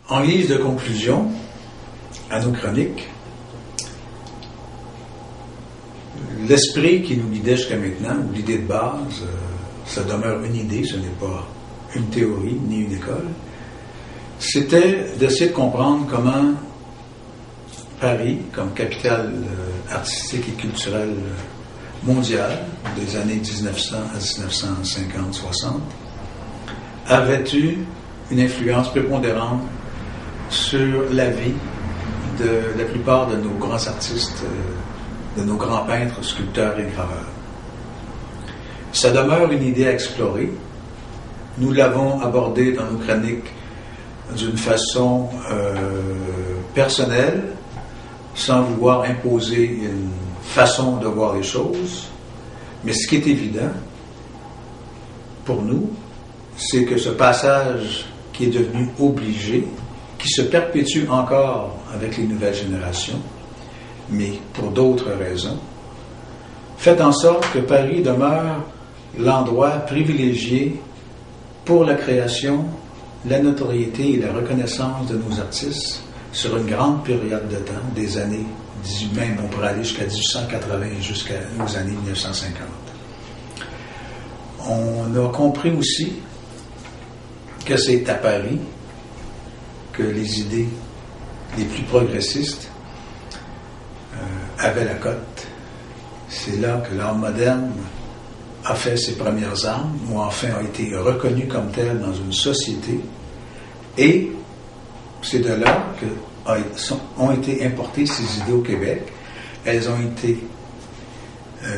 En guise de conclusion à nos chroniques, l'esprit qui nous guidait jusqu'à maintenant, ou l'idée de base, ça demeure une idée, ce n'est pas une théorie ni une école, c'était d'essayer de comprendre comment Paris, comme capitale artistique et culturelle mondiale des années 1900 à 1950-60, avait eu une influence prépondérante sur la vie de la plupart de nos grands artistes, de nos grands peintres, sculpteurs et graveurs. Ça demeure une idée à explorer. Nous l'avons abordée dans nos chroniques d'une façon personnelle, sans vouloir imposer une façon de voir les choses. Mais ce qui est évident pour nous, c'est que ce passage qui est devenu obligé, qui se perpétue encore avec les nouvelles générations, mais pour d'autres raisons, fait en sorte que Paris demeure l'endroit privilégié pour la création, la notoriété et la reconnaissance de nos artistes sur une grande période de temps, des années, même on pourrait aller jusqu'à 1880 et jusqu'aux années 1950. On a compris aussi que c'est à Paris que les idées les plus progressistes avaient la cote. C'est là que l'art moderne a fait ses premières armes, ou enfin a été reconnu comme tel dans une société, et c'est de là que ont été importées ces idées au Québec. Elles ont été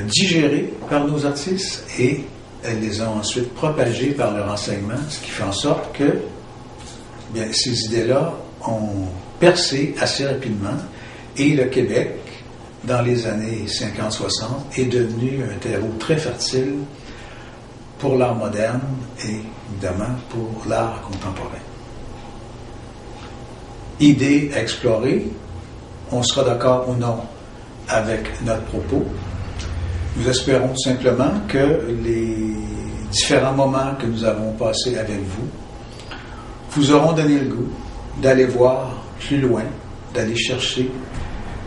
digérées par nos artistes et elles les ont ensuite propagées par leur enseignement, ce qui fait en sorte que ces idées-là ont percé assez rapidement et le Québec, dans les années 50-60, est devenu un terreau très fertile pour l'art moderne et évidemment pour l'art contemporain. Idée à explorer, on sera d'accord ou non avec notre propos. Nous espérons tout simplement que les différents moments que nous avons passés avec vous auront donné le goût d'aller voir plus loin, d'aller chercher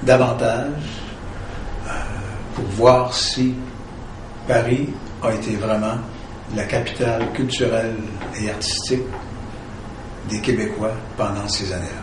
davantage pour voir si Paris a été vraiment la capitale culturelle et artistique des Québécois pendant ces années-là.